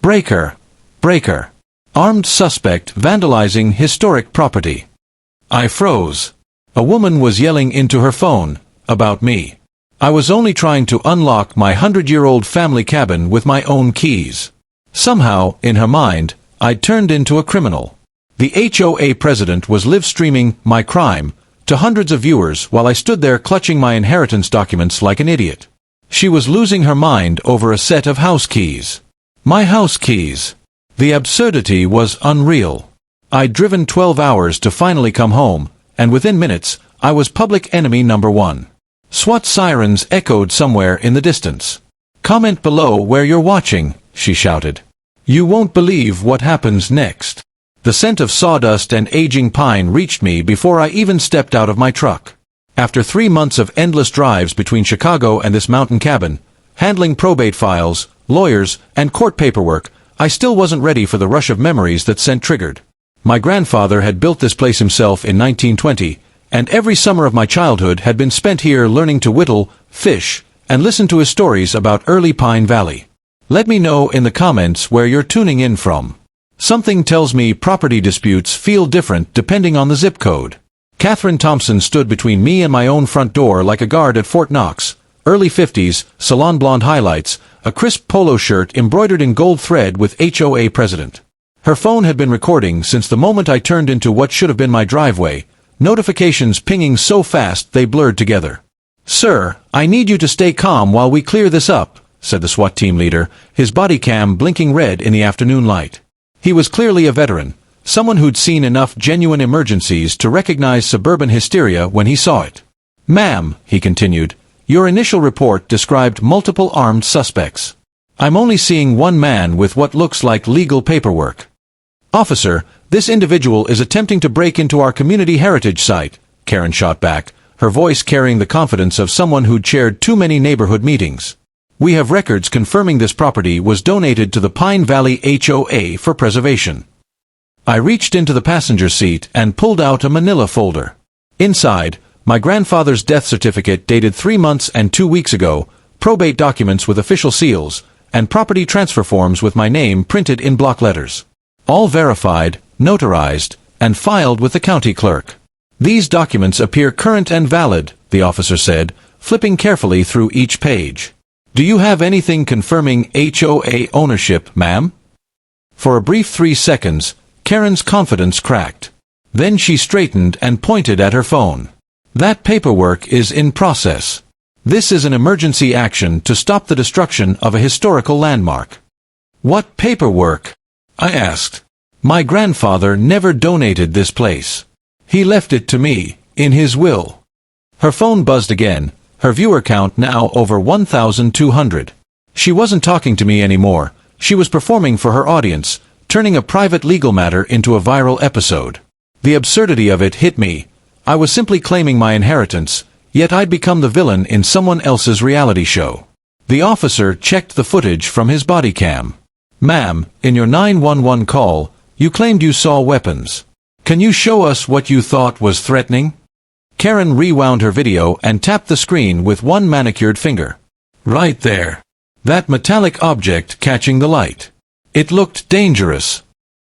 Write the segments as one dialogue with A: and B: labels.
A: Breaker. Breaker. Armed suspect vandalizing historic property. I froze. A woman was yelling into her phone about me. I was only trying to unlock my 100-year-old family cabin with my own keys. Somehow, in her mind, I'd turned into a criminal. The HOA president was live-streaming my crime to hundreds of viewers while I stood there clutching my inheritance documents like an idiot. She was losing her mind over a set of house keys. My house keys. The absurdity was unreal. I'd driven 12 hours to finally come home, and within minutes, I was public enemy number one. SWAT sirens echoed somewhere in the distance. Comment below where you're watching, she shouted. You won't believe what happens next. The scent of sawdust and aging pine reached me before I even stepped out of my truck. After 3 months of endless drives between Chicago and this mountain cabin, handling probate files, lawyers, and court paperwork, I still wasn't ready for the rush of memories that scent triggered. My grandfather had built this place himself in 1920, and every summer of my childhood had been spent here learning to whittle, fish, and listen to his stories about early Pine Valley. Let me know in the comments where you're tuning in from. Something tells me property disputes feel different depending on the zip code. Catherine Thompson stood between me and my own front door like a guard at Fort Knox. Early 50s, salon blonde highlights, a crisp polo shirt embroidered in gold thread with HOA president. Her phone had been recording since the moment I turned into what should have been my driveway, notifications pinging so fast they blurred together. Sir, I need you to stay calm while we clear this up, said the SWAT team leader, his body cam blinking red in the afternoon light. He was clearly a veteran, someone who'd seen enough genuine emergencies to recognize suburban hysteria when he saw it. Ma'am, he continued, your initial report described multiple armed suspects. I'm only seeing one man with what looks like legal paperwork. Officer, this individual is attempting to break into our community heritage site, Karen shot back, her voice carrying the confidence of someone who'd chaired too many neighborhood meetings. We have records confirming this property was donated to the Pine Valley HOA for preservation. I reached into the passenger seat and pulled out a manila folder. Inside, my grandfather's death certificate dated 3 months and 2 weeks ago, probate documents with official seals, and property transfer forms with my name printed in block letters. All verified, notarized, and filed with the county clerk. These documents appear current and valid, the officer said, flipping carefully through each page. Do you have anything confirming HOA ownership, ma'am? For a brief 3 seconds, Karen's confidence cracked. Then she straightened and pointed at her phone. That paperwork is in process. This is an emergency action to stop the destruction of a historical landmark. What paperwork? I asked. My grandfather never donated this place. He left it to me, in his will. Her phone buzzed again, her viewer count now over 1,200. She wasn't talking to me anymore. She was performing for her audience, turning a private legal matter into a viral episode. The absurdity of it hit me. I was simply claiming my inheritance, yet I'd become the villain in someone else's reality show. The officer checked the footage from his body cam. Ma'am, in your 911 call, you claimed you saw weapons. Can you show us what you thought was threatening? Karen rewound her video and tapped the screen with one manicured finger. Right there. That metallic object catching the light. It looked dangerous.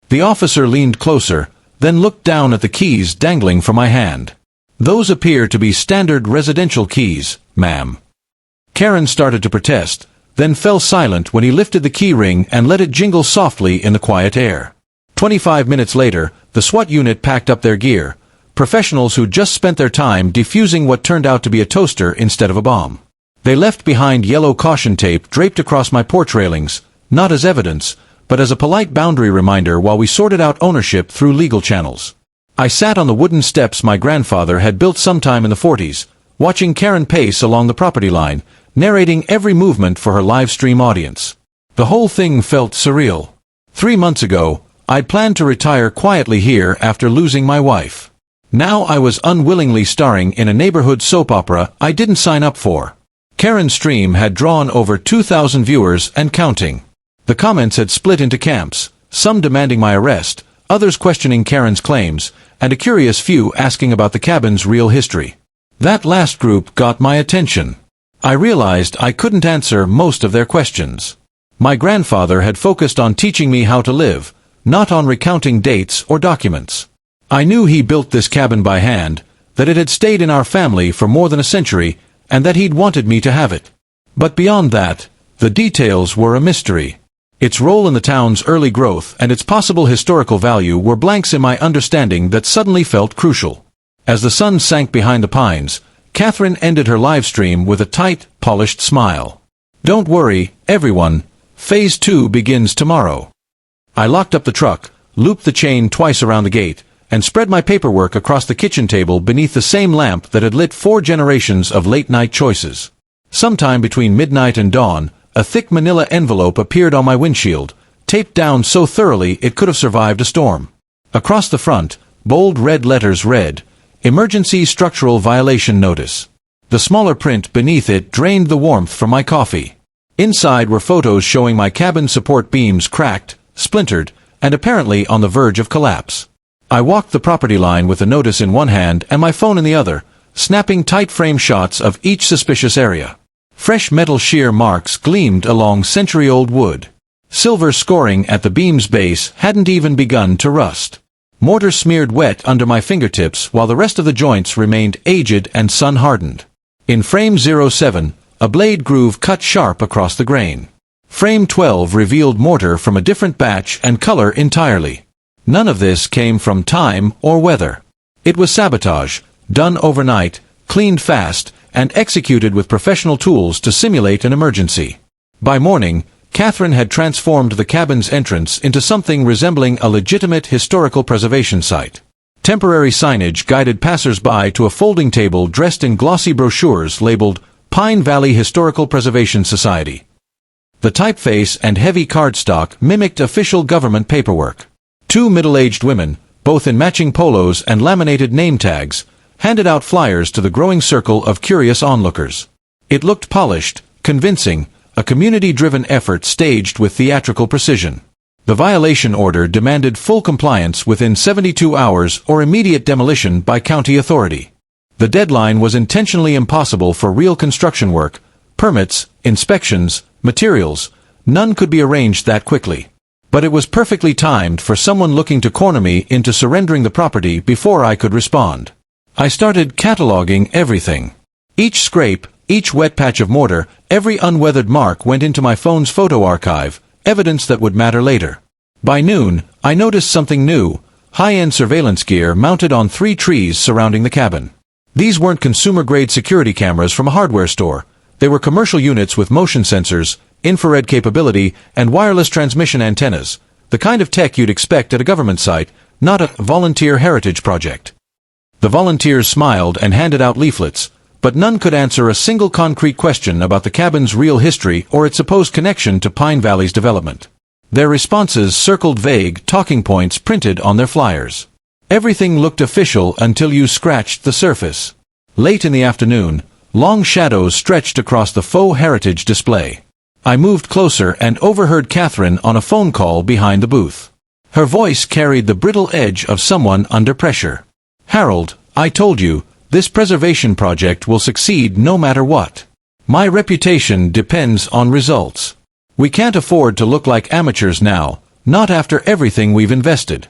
A: The officer leaned closer, then looked down at the keys dangling from my hand. Those appear to be standard residential keys, ma'am. Karen started to protest, then fell silent when he lifted the key ring and let it jingle softly in the quiet air. 25 minutes later, the SWAT unit packed up their gear, professionals who'd just spent their time defusing what turned out to be a toaster instead of a bomb. They left behind yellow caution tape draped across my porch railings, not as evidence, but as a polite boundary reminder while we sorted out ownership through legal channels. I sat on the wooden steps my grandfather had built sometime in the 40s, watching Karen pace along the property line, narrating every movement for her live stream audience. The whole thing felt surreal. 3 months ago, I'd planned to retire quietly here after losing my wife. Now I was unwillingly starring in a neighborhood soap opera I didn't sign up for. Karen's stream had drawn over 2,000 viewers and counting. The comments had split into camps, some demanding my arrest, others questioning Karen's claims, and a curious few asking about the cabin's real history. That last group got my attention. I realized I couldn't answer most of their questions. My grandfather had focused on teaching me how to live, not on recounting dates or documents. I knew he built this cabin by hand, that it had stayed in our family for more than a century, and that he'd wanted me to have it. But beyond that, the details were a mystery. Its role in the town's early growth and its possible historical value were blanks in my understanding that suddenly felt crucial. As the sun sank behind the pines, Catherine ended her live stream with a tight, polished smile. "Don't worry, everyone. Phase 2 begins tomorrow." I locked up the truck, looped the chain twice around the gate, and spread my paperwork across the kitchen table beneath the same lamp that had lit 4 generations of late-night choices. Sometime between midnight and dawn, a thick manila envelope appeared on my windshield, taped down so thoroughly it could have survived a storm. Across the front, bold red letters read, "Emergency Structural Violation Notice." The smaller print beneath it drained the warmth from my coffee. Inside were photos showing my cabin support beams cracked, splintered, and apparently on the verge of collapse. I walked the property line with the notice in one hand and my phone in the other, snapping tight frame shots of each suspicious area. Fresh metal shear marks gleamed along century-old wood. Silver scoring at the beam's base hadn't even begun to rust. Mortar smeared wet under my fingertips while the rest of the joints remained aged and sun-hardened. In frame 07, a blade groove cut sharp across the grain. Frame 12 revealed mortar from a different batch and color entirely. None of this came from time or weather. It was sabotage, done overnight, cleaned fast, and executed with professional tools to simulate an emergency. By morning, Catherine had transformed the cabin's entrance into something resembling a legitimate historical preservation site. Temporary signage guided passers-by to a folding table dressed in glossy brochures labeled Pine Valley Historical Preservation Society. The typeface and heavy cardstock mimicked official government paperwork. 2 middle-aged women, both in matching polos and laminated name tags, handed out flyers to the growing circle of curious onlookers. It looked polished, convincing, a community-driven effort staged with theatrical precision. The violation order demanded full compliance within 72 hours or immediate demolition by county authority. The deadline was intentionally impossible for real construction work, permits, inspections, materials. None could be arranged that quickly. But it was perfectly timed for someone looking to corner me into surrendering the property before I could respond. I started cataloging everything. Each scrape, each wet patch of mortar, every unweathered mark went into my phone's photo archive, evidence that would matter later. By noon, I noticed something new, high-end surveillance gear mounted on 3 trees surrounding the cabin. These weren't consumer-grade security cameras from a hardware store. They were commercial units with motion sensors, infrared capability, and wireless transmission antennas, the kind of tech you'd expect at a government site, not a volunteer heritage project. The volunteers smiled and handed out leaflets, but none could answer a single concrete question about the cabin's real history or its supposed connection to Pine Valley's development. Their responses circled vague talking points printed on their flyers. Everything looked official until you scratched the surface. Late in the afternoon, long shadows stretched across the faux heritage display. I moved closer and overheard Catherine on a phone call behind the booth. Her voice carried the brittle edge of someone under pressure. "Harold, I told you, this preservation project will succeed no matter what. My reputation depends on results. We can't afford to look like amateurs now, not after everything we've invested."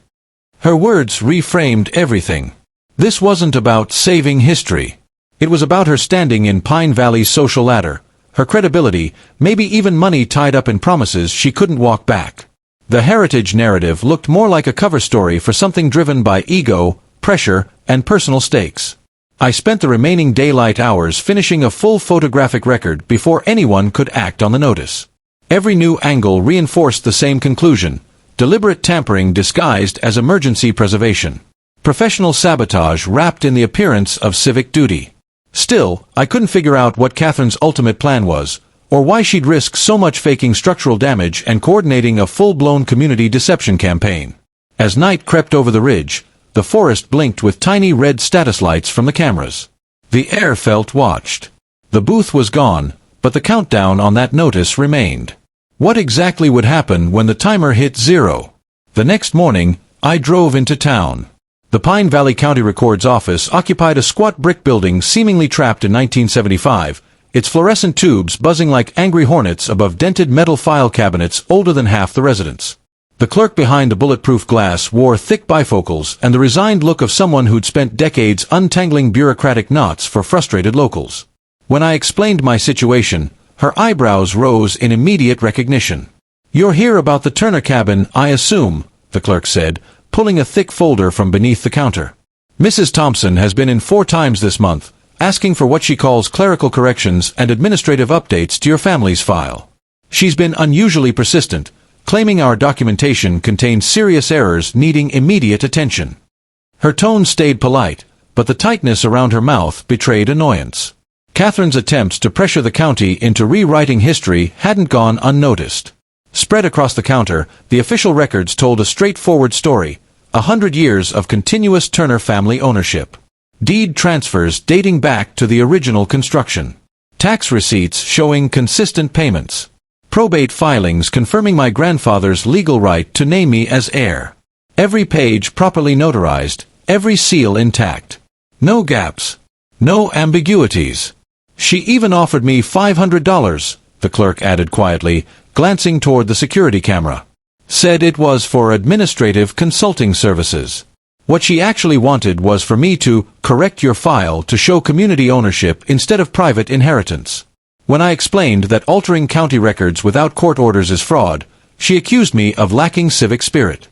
A: Her words reframed everything. This wasn't about saving history. It was about her standing in Pine Valley's social ladder, her credibility, maybe even money tied up in promises she couldn't walk back. The heritage narrative looked more like a cover story for something driven by ego, pressure, and personal stakes. I spent the remaining daylight hours finishing a full photographic record before anyone could act on the notice. Every new angle reinforced the same conclusion: deliberate tampering disguised as emergency preservation. Professional sabotage wrapped in the appearance of civic duty. Still, I couldn't figure out what Catherine's ultimate plan was, or why she'd risk so much faking structural damage and coordinating a full-blown community deception campaign. As night crept over the ridge, the forest blinked with tiny red status lights from the cameras. The air felt watched. The booth was gone, but the countdown on that notice remained. What exactly would happen when the timer hit 0? The next morning, I drove into town. The Pine Valley County Records office occupied a squat brick building seemingly trapped in 1975, its fluorescent tubes buzzing like angry hornets above dented metal file cabinets older than half the residents. The clerk behind the bulletproof glass wore thick bifocals and the resigned look of someone who'd spent decades untangling bureaucratic knots for frustrated locals. When I explained my situation, her eyebrows rose in immediate recognition. "You're here about the Turner cabin, I assume," the clerk said, pulling a thick folder from beneath the counter. "Mrs. Thompson has been in 4 times this month, asking for what she calls clerical corrections and administrative updates to your family's file. She's been unusually persistent, claiming our documentation contains serious errors needing immediate attention." Her tone stayed polite, but the tightness around her mouth betrayed annoyance. Catherine's attempts to pressure the county into rewriting history hadn't gone unnoticed. Spread across the counter, the official records told a straightforward story: 100 years of continuous Turner family ownership. Deed transfers dating back to the original construction. Tax receipts showing consistent payments. Probate filings confirming my grandfather's legal right to name me as heir. Every page properly notarized, every seal intact. No gaps. No ambiguities. She even offered me $500, the clerk added quietly, glancing toward the security camera. Said it was for administrative consulting services. What she actually wanted was for me to correct your file to show community ownership instead of private inheritance. When I explained that altering county records without court orders is fraud, she accused me of lacking civic spirit.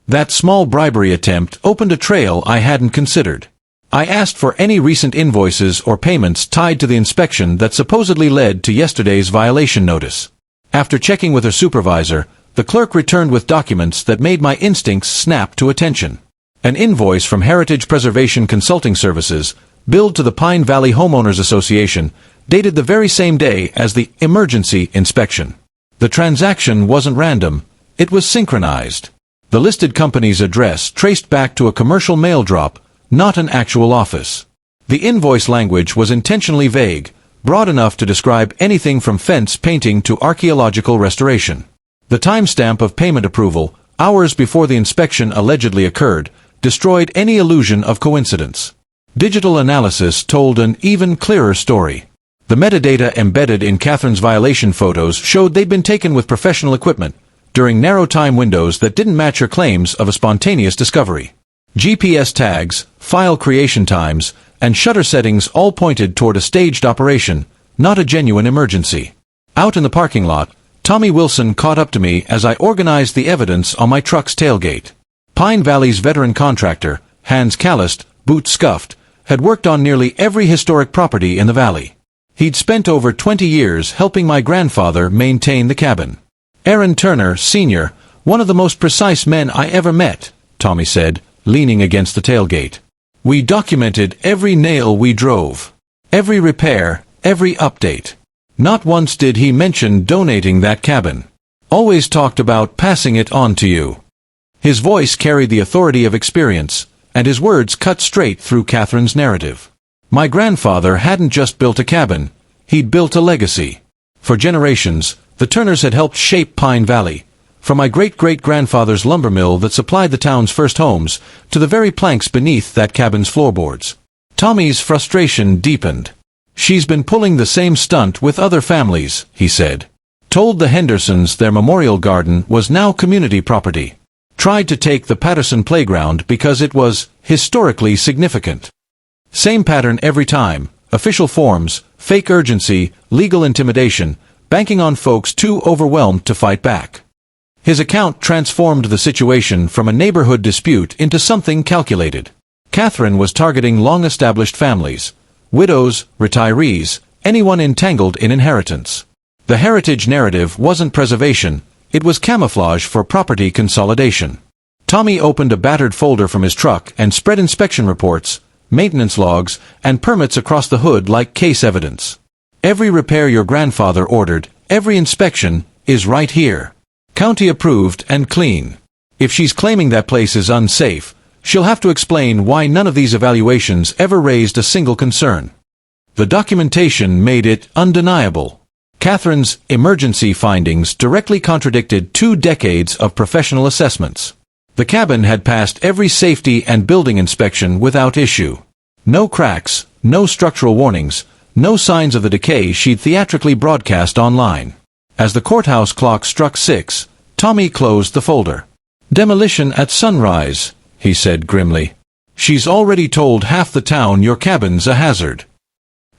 A: That small bribery attempt opened a trail I hadn't considered. I asked for any recent invoices or payments tied to the inspection that supposedly led to yesterday's violation notice. After checking with her supervisor, the clerk returned with documents that made my instincts snap to attention. An invoice from Heritage Preservation Consulting Services, billed to the Pine Valley Homeowners Association, dated the very same day as the emergency inspection. The transaction wasn't random, it was synchronized. The listed company's address traced back to a commercial mail drop, not an actual office. The invoice language was intentionally vague, broad enough to describe anything from fence painting to archaeological restoration. The timestamp of payment approval, hours before the inspection allegedly occurred, destroyed any illusion of coincidence. Digital analysis told an even clearer story. The metadata embedded in Catherine's violation photos showed they'd been taken with professional equipment, during narrow time windows that didn't match her claims of a spontaneous discovery. GPS tags, file creation times, and shutter settings all pointed toward a staged operation, not a genuine emergency. Out in the parking lot, Tommy Wilson caught up to me as I organized the evidence on my truck's tailgate. Pine Valley's veteran contractor, hands calloused, boots scuffed, had worked on nearly every historic property in the valley. He'd spent over 20 years helping my grandfather maintain the cabin. Aaron Turner, Sr., one of the most precise men I ever met, Tommy said, leaning against the tailgate. We documented every nail we drove, every repair, every update. Not once did he mention donating that cabin. Always talked about passing it on to you. His voice carried the authority of experience, and his words cut straight through Catherine's narrative. My grandfather hadn't just built a cabin, he'd built a legacy. For generations, the Turners had helped shape Pine Valley, from my great-great-grandfather's lumber mill that supplied the town's first homes, to the very planks beneath that cabin's floorboards. Tommy's frustration deepened. She's been pulling the same stunt with other families, he said. Told the Hendersons their memorial garden was now community property. Tried to take the Patterson playground because it was historically significant. Same pattern every time: official forms, fake urgency, legal intimidation, banking on folks too overwhelmed to fight back. His account transformed the situation from a neighborhood dispute into something calculated. Catherine was targeting long-established families, widows, retirees, anyone entangled in inheritance. The heritage narrative wasn't preservation, it was camouflage for property consolidation. Tommy opened a battered folder from his truck and spread inspection reports, maintenance logs, and permits across the hood like case evidence. Every repair your grandfather ordered, every inspection, is right here. County approved and clean. If she's claiming that place is unsafe, she'll have to explain why none of these evaluations ever raised a single concern. The documentation made it undeniable. Catherine's emergency findings directly contradicted 2 decades of professional assessments. The cabin had passed every safety and building inspection without issue. No cracks, no structural warnings, No signs of the decay she'd theatrically broadcast online. As the courthouse clock struck 6, Tommy closed the folder. "Demolition at sunrise," he said grimly. "She's already told half the town your cabin's a hazard."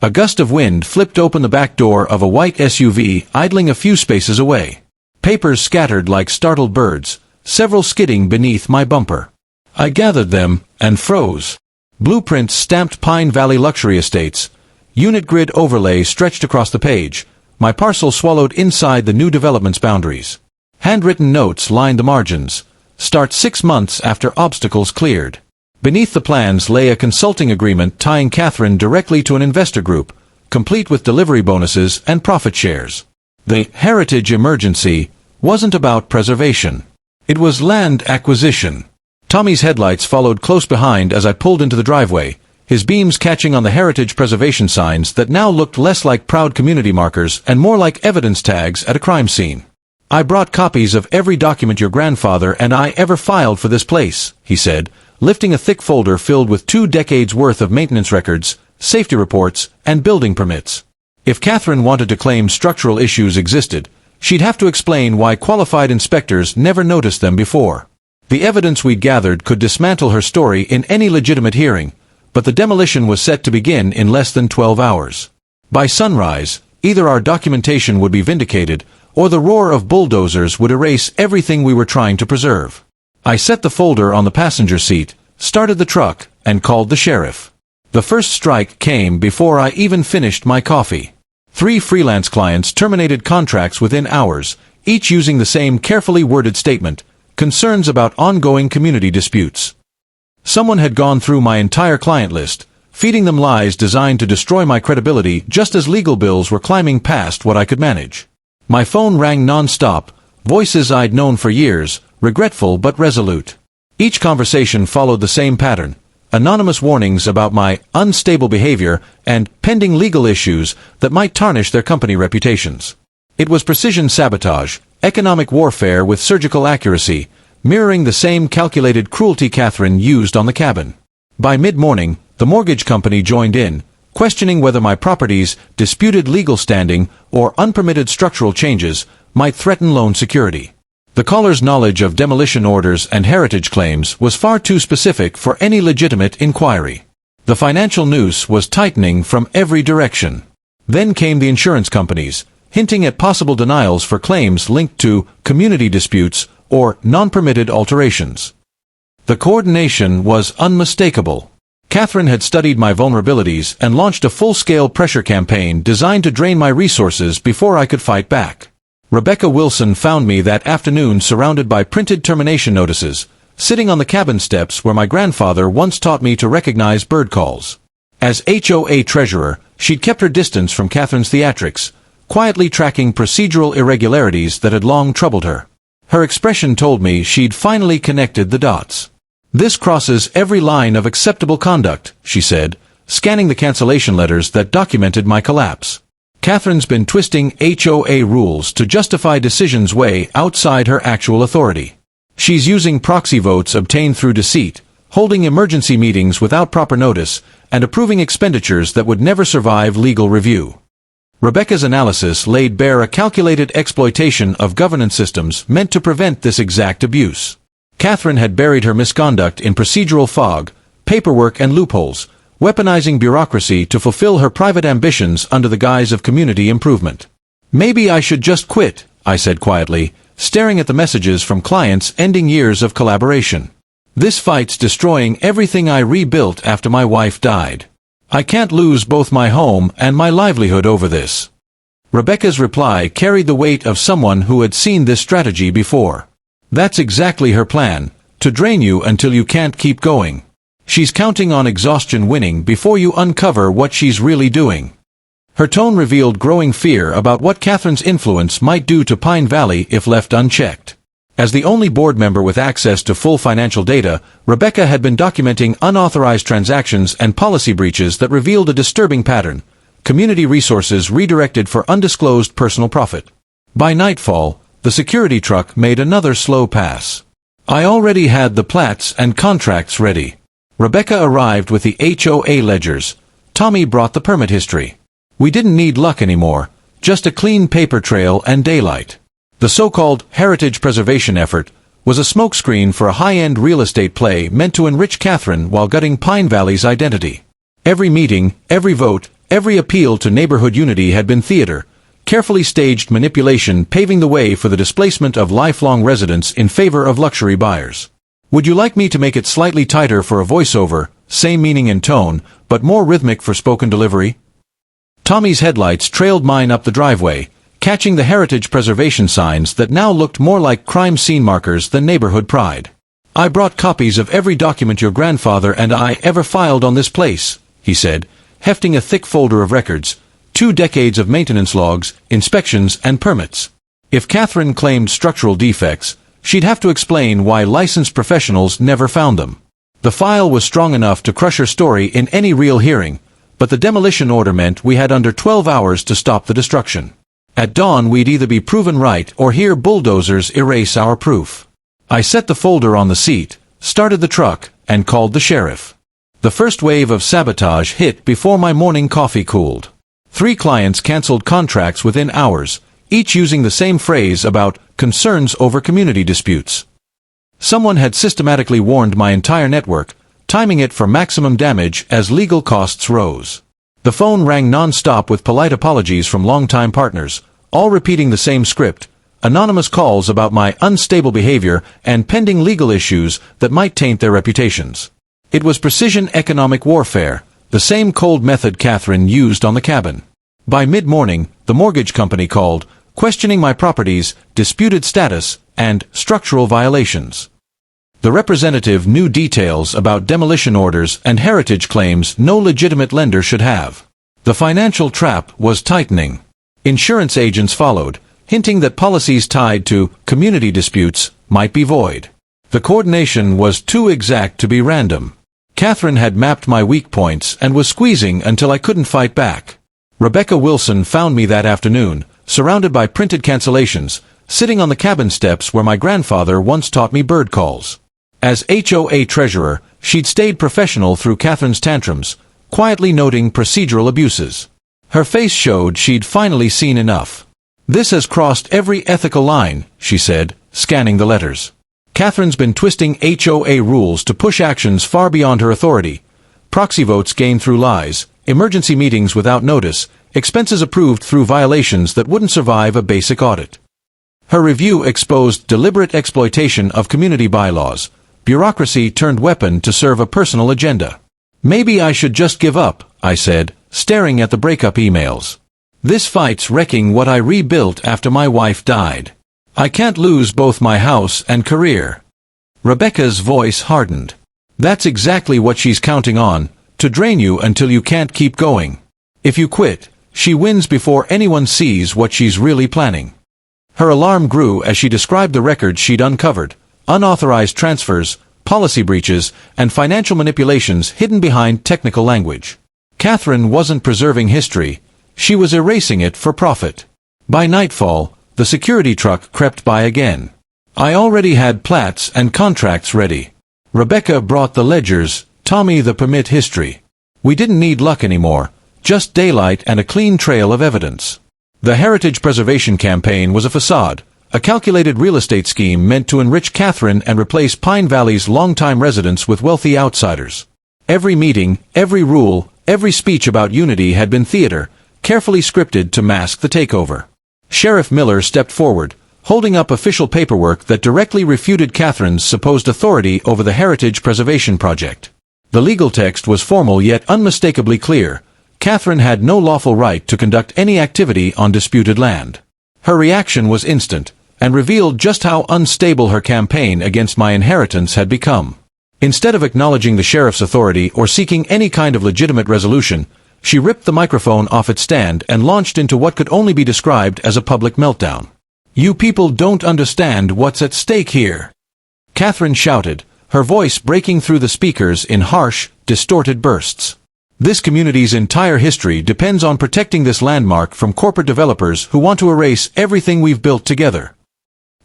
A: A gust of wind flipped open the back door of a white SUV idling a few spaces away. Papers scattered like startled birds, several skidding beneath my bumper. I gathered them and froze. Blueprints stamped Pine Valley Luxury Estates. Unit grid overlay stretched across the page. My parcel swallowed inside the new development's boundaries. Handwritten notes lined the margins. Start 6 months after obstacles cleared. Beneath the plans lay a consulting agreement tying Catherine directly to an investor group, complete with delivery bonuses and profit shares. The heritage emergency wasn't about preservation. It was land acquisition. Tommy's headlights followed close behind as I pulled into the driveway, his beams catching on the heritage preservation signs that now looked less like proud community markers and more like evidence tags at a crime scene. "I brought copies of every document your grandfather and I ever filed for this place," he said, lifting a thick folder filled with 2 decades worth of maintenance records, safety reports, and building permits. If Catherine wanted to claim structural issues existed, she'd have to explain why qualified inspectors never noticed them before. The evidence we'd gathered could dismantle her story in any legitimate hearing, but the demolition was set to begin in less than 12 hours. By sunrise, either our documentation would be vindicated, or the roar of bulldozers would erase everything we were trying to preserve. I set the folder on the passenger seat, started the truck, and called the sheriff. The first strike came before I even finished my coffee. 3 freelance clients terminated contracts within hours, each using the same carefully worded statement: concerns about ongoing community disputes. Someone had gone through my entire client list, feeding them lies designed to destroy my credibility just as legal bills were climbing past what I could manage. My phone rang non-stop, voices I'd known for years, regretful but resolute. Each conversation followed the same pattern: anonymous warnings about my unstable behavior and pending legal issues that might tarnish their company reputations. It was precision sabotage, economic warfare with surgical accuracy, mirroring the same calculated cruelty Catherine used on the cabin. By mid-morning, the mortgage company joined in, questioning whether my property's disputed legal standing or unpermitted structural changes might threaten loan security. The caller's knowledge of demolition orders and heritage claims was far too specific for any legitimate inquiry. The financial noose was tightening from every direction. Then came the insurance companies, hinting at possible denials for claims linked to community disputes or non-permitted alterations. The coordination was unmistakable. Catherine had studied my vulnerabilities and launched a full-scale pressure campaign designed to drain my resources before I could fight back. Rebecca Wilson found me that afternoon surrounded by printed termination notices, sitting on the cabin steps where my grandfather once taught me to recognize bird calls. As HOA treasurer, she'd kept her distance from Catherine's theatrics, quietly tracking procedural irregularities that had long troubled her. Her expression told me she'd finally connected the dots. "This crosses every line of acceptable conduct," she said, scanning the cancellation letters that documented my collapse. "Catherine's been twisting HOA rules to justify decisions way outside her actual authority. She's using proxy votes obtained through deceit, holding emergency meetings without proper notice, and approving expenditures that would never survive legal review." Rebecca's analysis laid bare a calculated exploitation of governance systems meant to prevent this exact abuse. Catherine had buried her misconduct in procedural fog, paperwork and loopholes, weaponizing bureaucracy to fulfill her private ambitions under the guise of community improvement. "Maybe I should just quit," I said quietly, staring at the messages from clients ending years of collaboration. "This fight's destroying everything I rebuilt after my wife died. I can't lose both my home and my livelihood over this." Rebecca's reply carried the weight of someone who had seen this strategy before. "That's exactly her plan, to drain you until you can't keep going. She's counting on exhaustion winning before you uncover what she's really doing." Her tone revealed growing fear about what Catherine's influence might do to Pine Valley if left unchecked. As the only board member with access to full financial data, Rebecca had been documenting unauthorized transactions and policy breaches that revealed a disturbing pattern: community resources redirected for undisclosed personal profit. By nightfall, the security truck made another slow pass. I already had the plats and contracts ready. Rebecca arrived with the HOA ledgers. Tommy brought the permit history. We didn't need luck anymore, just a clean paper trail and daylight. The so-called heritage preservation effort was a smokescreen for a high-end real estate play meant to enrich Catherine while gutting Pine Valley's identity. Every meeting, every vote, every appeal to neighborhood unity had been theater, carefully staged manipulation paving the way for the displacement of lifelong residents in favor of luxury buyers. Would you like me to make it slightly tighter for a voiceover, same meaning and tone, but more rhythmic for spoken delivery? Tommy's headlights trailed mine up the driveway, catching the heritage preservation signs that now looked more like crime scene markers than neighborhood pride. I brought copies of every document your grandfather and I ever filed on this place, he said, hefting a thick folder of records, 2 decades of maintenance logs, inspections, and permits. If Catherine claimed structural defects, she'd have to explain why licensed professionals never found them. The file was strong enough to crush her story in any real hearing, but the demolition order meant we had under 12 hours to stop the destruction. At dawn we'd either be proven right or hear bulldozers erase our proof. I set the folder on the seat, started the truck, and called the sheriff. The first wave of sabotage hit before my morning coffee cooled. 3 clients canceled contracts within hours, each using the same phrase about concerns over community disputes. Someone had systematically warned my entire network, timing it for maximum damage as legal costs rose. The phone rang non-stop with polite apologies from longtime partners, all repeating the same script, anonymous calls about my unstable behavior and pending legal issues that might taint their reputations. It was precision economic warfare, the same cold method Catherine used on the cabin. By mid-morning, the mortgage company called, questioning my property's disputed status and structural violations. The representative knew details about demolition orders and heritage claims no legitimate lender should have. The financial trap was tightening. Insurance agents followed, hinting that policies tied to community disputes might be void. The coordination was too exact to be random. Catherine had mapped my weak points and was squeezing until I couldn't fight back. Rebecca Wilson found me that afternoon, surrounded by printed cancellations, sitting on the cabin steps where my grandfather once taught me bird calls. As HOA treasurer, she'd stayed professional through Catherine's tantrums, quietly noting procedural abuses. Her face showed she'd finally seen enough. "This has crossed every ethical line," she said, scanning the letters. "Catherine's been twisting HOA rules to push actions far beyond her authority. Proxy votes gained through lies, emergency meetings without notice, expenses approved through violations that wouldn't survive a basic audit." Her review exposed deliberate exploitation of community bylaws, bureaucracy turned weapon to serve a personal agenda. "Maybe I should just give up," I said, staring at the breakup emails. "This fight's wrecking what I rebuilt after my wife died. I can't lose both my house and career." Rebecca's voice hardened. "That's exactly what she's counting on, to drain you until you can't keep going. If you quit, she wins before anyone sees what she's really planning." Her alarm grew as she described the records she'd uncovered, unauthorized transfers, policy breaches, and financial manipulations hidden behind technical language. Catherine wasn't preserving history, she was erasing it for profit. By nightfall, the security truck crept by again. I already had plats and contracts ready. Rebecca brought the ledgers, Tommy the permit history. We didn't need luck anymore, just daylight and a clean trail of evidence. The heritage preservation campaign was a facade, a calculated real estate scheme meant to enrich Catherine and replace Pine Valley's longtime residents with wealthy outsiders. Every meeting, every rule, every speech about unity had been theater, carefully scripted to mask the takeover. Sheriff Miller stepped forward, holding up official paperwork that directly refuted Catherine's supposed authority over the heritage preservation project. The legal text was formal yet unmistakably clear. Catherine had no lawful right to conduct any activity on disputed land. Her reaction was instant, and revealed just how unstable her campaign against my inheritance had become. Instead of acknowledging the sheriff's authority or seeking any kind of legitimate resolution, she ripped the microphone off its stand and launched into what could only be described as a public meltdown. "You people don't understand what's at stake here," Catherine shouted, her voice breaking through the speakers in harsh, distorted bursts. "This community's entire history depends on protecting this landmark from corporate developers who want to erase everything we've built together."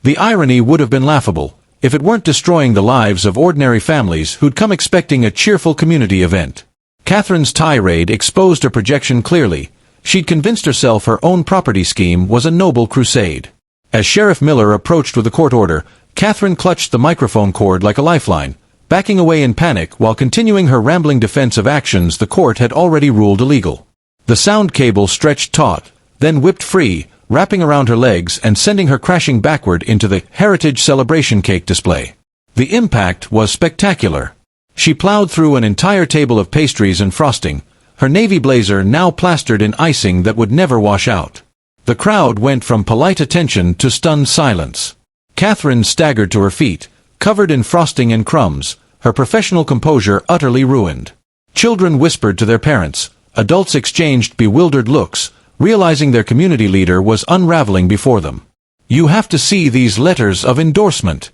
A: The irony would have been laughable, if it weren't destroying the lives of ordinary families who'd come expecting a cheerful community event. Catherine's tirade exposed her projection clearly. She'd convinced herself her own property scheme was a noble crusade. As Sheriff Miller approached with a court order, Catherine clutched the microphone cord like a lifeline, backing away in panic while continuing her rambling defense of actions the court had already ruled illegal. The sound cable stretched taut, then whipped free, wrapping around her legs and sending her crashing backward into the Heritage Celebration cake display. The impact was spectacular. She plowed through an entire table of pastries and frosting, her navy blazer now plastered in icing that would never wash out. The crowd went from polite attention to stunned silence. Catherine staggered to her feet, covered in frosting and crumbs, her professional composure utterly ruined. Children whispered to their parents, adults exchanged bewildered looks, realizing their community leader was unraveling before them. "You have to see these letters of endorsement,"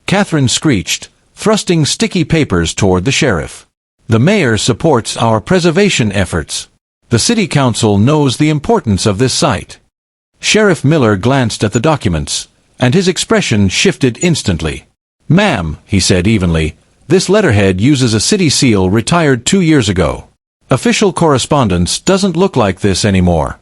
A: Catherine screeched, thrusting sticky papers toward the sheriff. "The mayor supports our preservation efforts. The city council knows the importance of this site." Sheriff Miller glanced at the documents, and his expression shifted instantly. "Ma'am," he said evenly, "this letterhead uses a city seal retired 2 years ago. Official correspondence doesn't look like this anymore."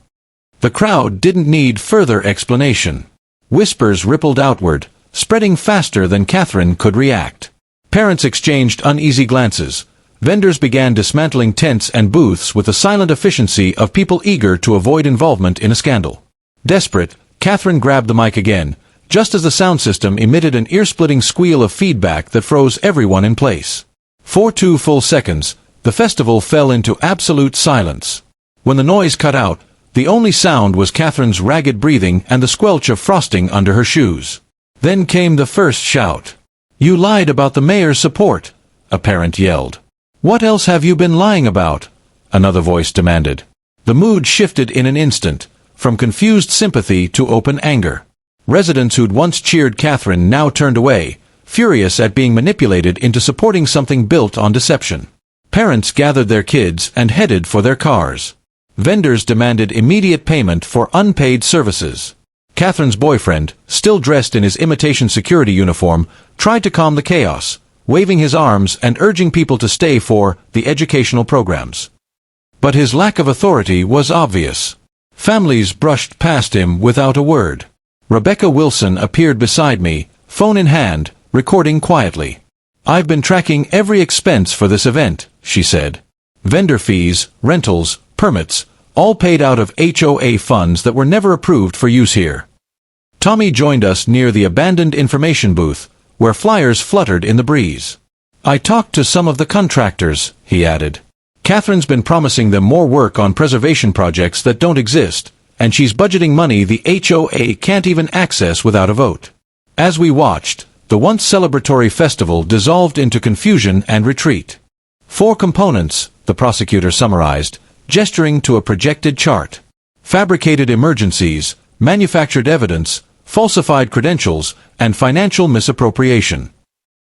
A: The crowd didn't need further explanation. Whispers rippled outward, spreading faster than Catherine could react. Parents exchanged uneasy glances. Vendors began dismantling tents and booths with the silent efficiency of people eager to avoid involvement in a scandal. Desperate, Catherine grabbed the mic again, just as the sound system emitted an ear-splitting squeal of feedback that froze everyone in place. For 2 full seconds, the festival fell into absolute silence. When the noise cut out, the only sound was Catherine's ragged breathing and the squelch of frosting under her shoes. Then came the first shout. "You lied about the mayor's support," a parent yelled. "What else have you been lying about?" another voice demanded. The mood shifted in an instant, from confused sympathy to open anger. Residents who'd once cheered Catherine now turned away, furious at being manipulated into supporting something built on deception. Parents gathered their kids and headed for their cars. Vendors demanded immediate payment for unpaid services. Catherine's boyfriend, still dressed in his imitation security uniform, tried to calm the chaos, waving his arms and urging people to stay for the educational programs. But his lack of authority was obvious. Families brushed past him without a word. Rebecca Wilson appeared beside me, phone in hand, recording quietly. "I've been tracking every expense for this event," she said. "Vendor fees, rentals, permits, all paid out of HOA funds that were never approved for use here." Tommy joined us near the abandoned information booth, where flyers fluttered in the breeze. "I talked to some of the contractors," he added. "Catherine's been promising them more work on preservation projects that don't exist, and she's budgeting money the HOA can't even access without a vote." As we watched, the once celebratory festival dissolved into confusion and retreat. 4 components, the prosecutor summarized, gesturing to a projected chart. Fabricated emergencies, manufactured evidence, falsified credentials, and financial misappropriation.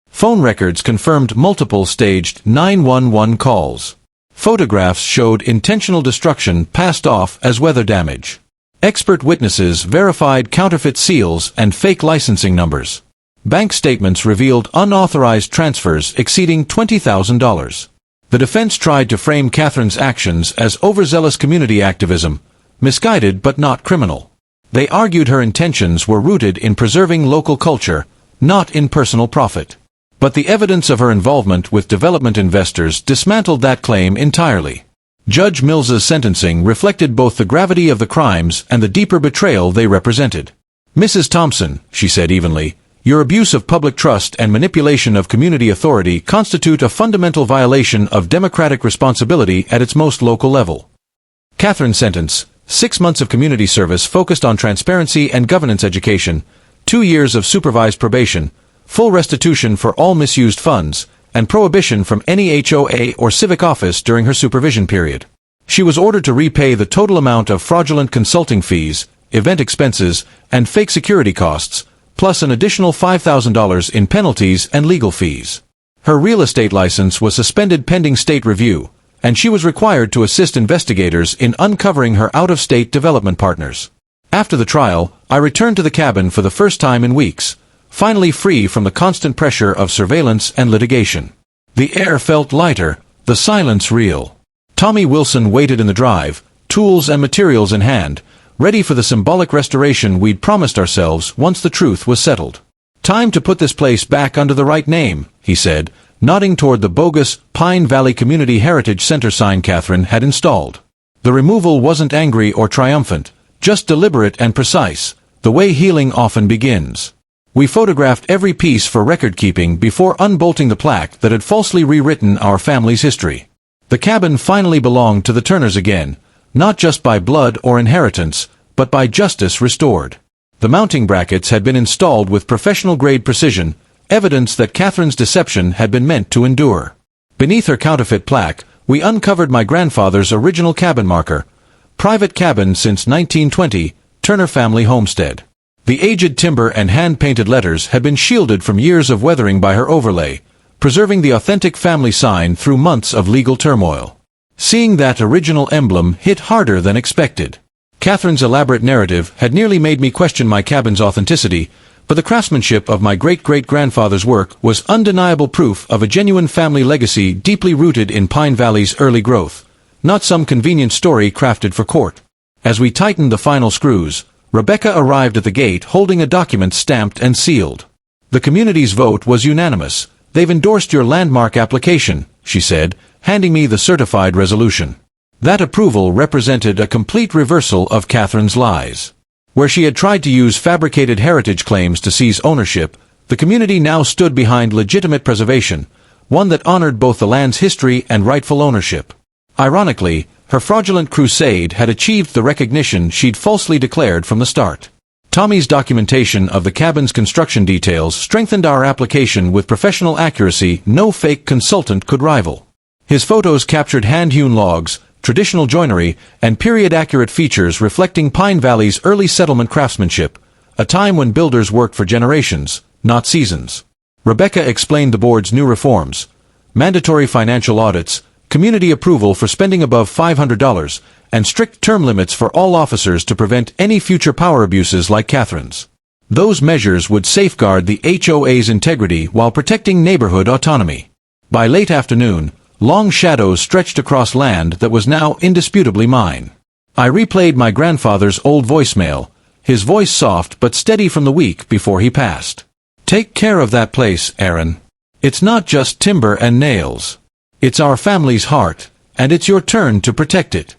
A: Phone records confirmed multiple staged 911 calls. Photographs showed intentional destruction passed off as weather damage. Expert witnesses verified counterfeit seals and fake licensing numbers. Bank statements revealed unauthorized transfers exceeding $20,000. The defense tried to frame Catherine's actions as overzealous community activism, misguided but not criminal. They argued her intentions were rooted in preserving local culture, not in personal profit. But the evidence of her involvement with development investors dismantled that claim entirely. Judge Mills's sentencing reflected both the gravity of the crimes and the deeper betrayal they represented. "Mrs. Thompson," she said evenly, "your abuse of public trust and manipulation of community authority constitute a fundamental violation of democratic responsibility at its most local level." Catherine's sentence: 6 months of community service focused on transparency and governance education, 2 years of supervised probation, full restitution for all misused funds, and prohibition from any HOA or civic office during her supervision period. She was ordered to repay the total amount of fraudulent consulting fees, event expenses, and fake security costs, plus an additional $5,000 in penalties and legal fees. Her real estate license was suspended pending state review, and she was required to assist investigators in uncovering her out-of-state development partners. After the trial, I returned to the cabin for the first time in weeks, finally free from the constant pressure of surveillance and litigation. The air felt lighter, the silence real. Tommy Wilson waited in the drive, tools and materials in hand, ready for the symbolic restoration we'd promised ourselves once the truth was settled. "Time to put this place back under the right name," he said, nodding toward the bogus Pine Valley Community Heritage Center sign Catherine had installed. The removal wasn't angry or triumphant, just deliberate and precise, the way healing often begins. We photographed every piece for record-keeping before unbolting the plaque that had falsely rewritten our family's history. The cabin finally belonged to the Turners again, not just by blood or inheritance, but by justice restored. The mounting brackets had been installed with professional-grade precision, evidence that Catherine's deception had been meant to endure. Beneath her counterfeit plaque, we uncovered my grandfather's original cabin marker, "Private cabin since 1920, Turner family homestead." The aged timber and hand-painted letters had been shielded from years of weathering by her overlay, preserving the authentic family sign through months of legal turmoil. Seeing that original emblem hit harder than expected. Catherine's elaborate narrative had nearly made me question my cabin's authenticity, but the craftsmanship of my great-great-grandfather's work was undeniable proof of a genuine family legacy deeply rooted in Pine Valley's early growth, not some convenient story crafted for court. As we tightened the final screws, Rebecca arrived at the gate holding a document stamped and sealed. "The community's vote was unanimous. They've endorsed your landmark application," she said, handing me the certified resolution. That approval represented a complete reversal of Catherine's lies. Where she had tried to use fabricated heritage claims to seize ownership, the community now stood behind legitimate preservation, one that honored both the land's history and rightful ownership. Ironically, her fraudulent crusade had achieved the recognition she'd falsely declared from the start. Tommy's documentation of the cabin's construction details strengthened our application with professional accuracy no fake consultant could rival. His photos captured hand-hewn logs, traditional joinery, and period-accurate features reflecting Pine Valley's early settlement craftsmanship, a time when builders worked for generations, not seasons. Rebecca explained the board's new reforms: mandatory financial audits, community approval for spending above $500, and strict term limits for all officers to prevent any future power abuses like Catherine's. Those measures would safeguard the HOA's integrity while protecting neighborhood autonomy. By late afternoon, long shadows stretched across land that was now indisputably mine. I replayed my grandfather's old voicemail, his voice soft but steady from the week before he passed. "Take care of that place, Aaron. It's not just timber and nails. It's our family's heart, and it's your turn to protect it."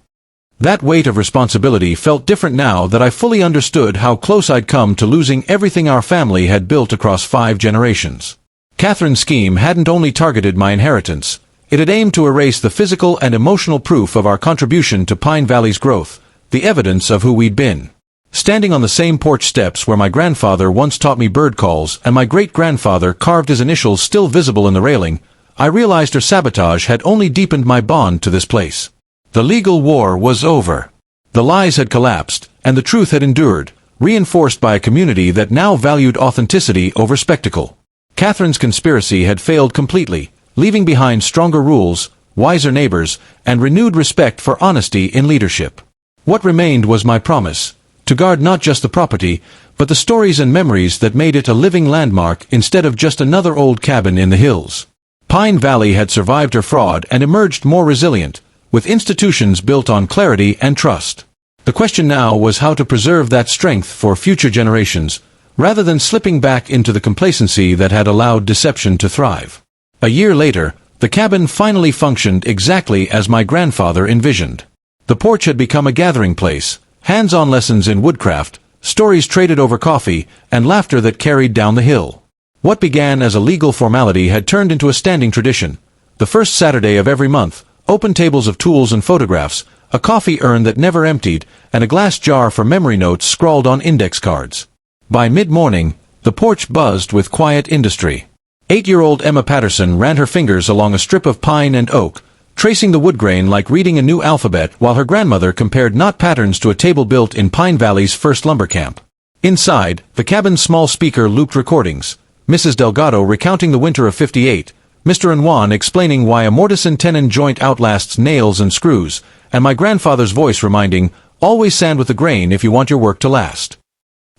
A: That weight of responsibility felt different now that I fully understood how close I'd come to losing everything our family had built across 5 generations. Catherine's scheme hadn't only targeted my inheritance, it had aimed to erase the physical and emotional proof of our contribution to Pine Valley's growth, the evidence of who we'd been. Standing on the same porch steps where my grandfather once taught me bird calls and my great-grandfather carved his initials still visible in the railing, I realized her sabotage had only deepened my bond to this place. The legal war was over. The lies had collapsed, and the truth had endured, reinforced by a community that now valued authenticity over spectacle. Catherine's conspiracy had failed completely, leaving behind stronger rules, wiser neighbors, and renewed respect for honesty in leadership. What remained was my promise, to guard not just the property, but the stories and memories that made it a living landmark instead of just another old cabin in the hills. Pine Valley had survived her fraud and emerged more resilient, with institutions built on clarity and trust. The question now was how to preserve that strength for future generations, rather than slipping back into the complacency that had allowed deception to thrive. A year later, the cabin finally functioned exactly as my grandfather envisioned. The porch had become a gathering place, hands-on lessons in woodcraft, stories traded over coffee, and laughter that carried down the hill. What began as a legal formality had turned into a standing tradition. The first Saturday of every month, open tables of tools and photographs, a coffee urn that never emptied, and a glass jar for memory notes scrawled on index cards. By mid-morning, the porch buzzed with quiet industry. 8-year-old Emma Patterson ran her fingers along a strip of pine and oak, tracing the wood grain like reading a new alphabet while her grandmother compared knot patterns to a table built in Pine Valley's first lumber camp. Inside, the cabin's small speaker looped recordings, Mrs. Delgado recounting the winter of '58, Mr. Nwan explaining why a mortise and tenon joint outlasts nails and screws, and my grandfather's voice reminding, "Always sand with the grain if you want your work to last."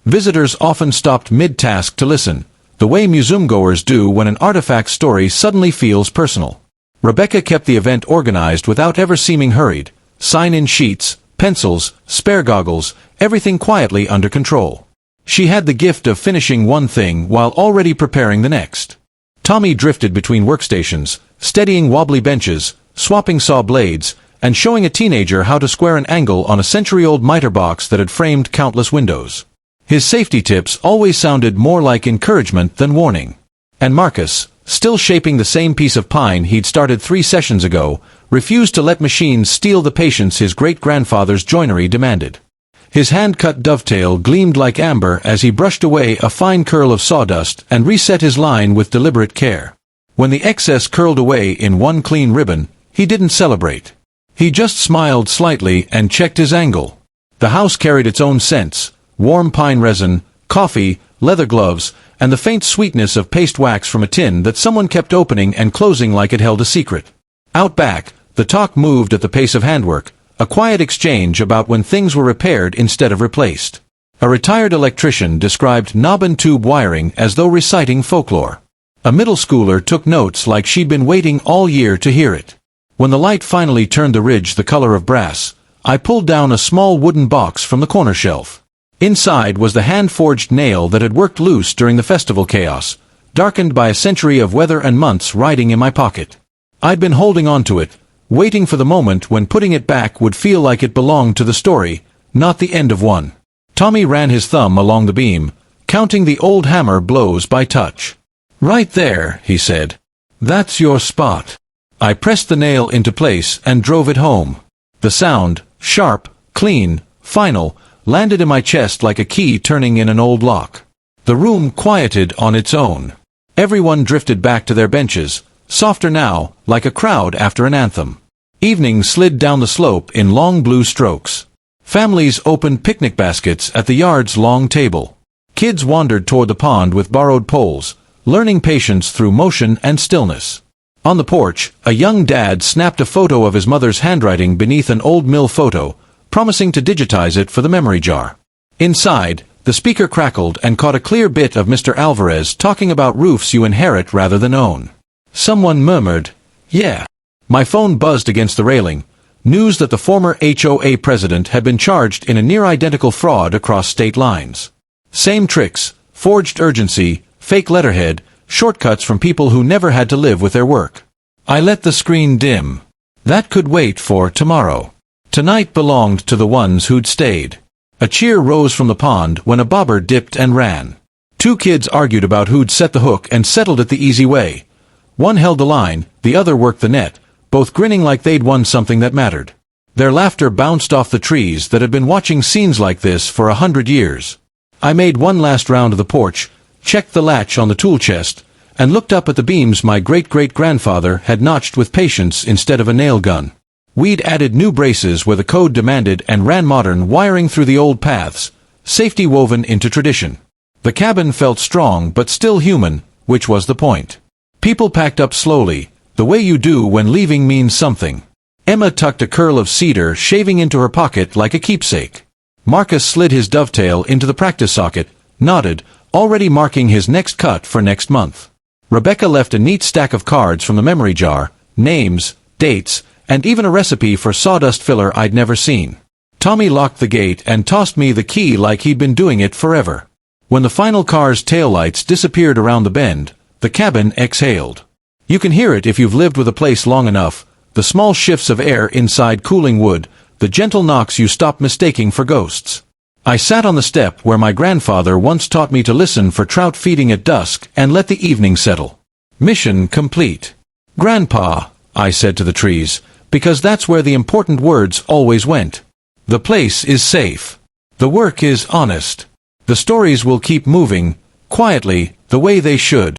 A: Visitors often stopped mid-task to listen, the way museum-goers do when an artifact story suddenly feels personal. Rebecca kept the event organized without ever seeming hurried, sign-in sheets, pencils, spare goggles, everything quietly under control. She had the gift of finishing one thing while already preparing the next. Tommy drifted between workstations, steadying wobbly benches, swapping saw blades, and showing a teenager how to square an angle on a century-old miter box that had framed countless windows. His safety tips always sounded more like encouragement than warning. And Marcus, still shaping the same piece of pine he'd started 3 sessions ago, refused to let machines steal the patience his great-grandfather's joinery demanded. His hand-cut dovetail gleamed like amber as he brushed away a fine curl of sawdust and reset his line with deliberate care. When the excess curled away in one clean ribbon, he didn't celebrate. He just smiled slightly and checked his angle. The house carried its own scents: warm pine resin, coffee, leather gloves, and the faint sweetness of paste wax from a tin that someone kept opening and closing like it held a secret. Out back, the talk moved at the pace of handwork, a quiet exchange about when things were repaired instead of replaced. A retired electrician described knob and tube wiring as though reciting folklore. A middle schooler took notes like she'd been waiting all year to hear it. When the light finally turned the ridge the color of brass, I pulled down a small wooden box from the corner shelf. Inside was the hand-forged nail that had worked loose during the festival chaos, darkened by a century of weather and months riding in my pocket. I'd been holding on to it, waiting for the moment when putting it back would feel like it belonged to the story, not the end of one. Tommy ran his thumb along the beam, counting the old hammer blows by touch. "Right there," he said. "That's your spot." I pressed the nail into place and drove it home. The sound, sharp, clean, final, landed in my chest like a key turning in an old lock. The room quieted on its own. Everyone drifted back to their benches, softer now, like a crowd after an anthem. Evening slid down the slope in long blue strokes. Families opened picnic baskets at the yard's long table. Kids wandered toward the pond with borrowed poles, learning patience through motion and stillness. On the porch, a young dad snapped a photo of his mother's handwriting beneath an old mill photo, promising to digitize it for the memory jar. Inside, the speaker crackled and caught a clear bit of Mr. Alvarez talking about roofs you inherit rather than own. Someone murmured, "Yeah." My phone buzzed against the railing, news that the former HOA president had been charged in a near-identical fraud across state lines. Same tricks, forged urgency, fake letterhead, shortcuts from people who never had to live with their work. I let the screen dim. That could wait for tomorrow. Tonight belonged to the ones who'd stayed. A cheer rose from the pond when a bobber dipped and ran. 2 kids argued about who'd set the hook and settled it the easy way. One held the line, the other worked the net, both grinning like they'd won something that mattered. Their laughter bounced off the trees that had been watching scenes like this for 100 years. I made one last round of the porch, checked the latch on the tool chest, and looked up at the beams my great-great-grandfather had notched with patience instead of a nail gun. We'd added new braces where the code demanded and ran modern wiring through the old paths, safety woven into tradition. The cabin felt strong but still human, which was the point. People packed up slowly, the way you do when leaving means something. Emma tucked a curl of cedar shaving into her pocket like a keepsake. Marcus slid his dovetail into the practice socket, nodded, already marking his next cut for next month. Rebecca left a neat stack of cards from the memory jar, names, dates, and even a recipe for sawdust filler I'd never seen. Tommy locked the gate and tossed me the key like he'd been doing it forever. When the final car's taillights disappeared around the bend, the cabin exhaled. You can hear it if you've lived with a place long enough, the small shifts of air inside cooling wood, the gentle knocks you stop mistaking for ghosts. I sat on the step where my grandfather once taught me to listen for trout feeding at dusk and let the evening settle. Mission complete. "Grandpa," I said to the trees, because that's where the important words always went. The place is safe. The work is honest. The stories will keep moving, quietly, the way they should.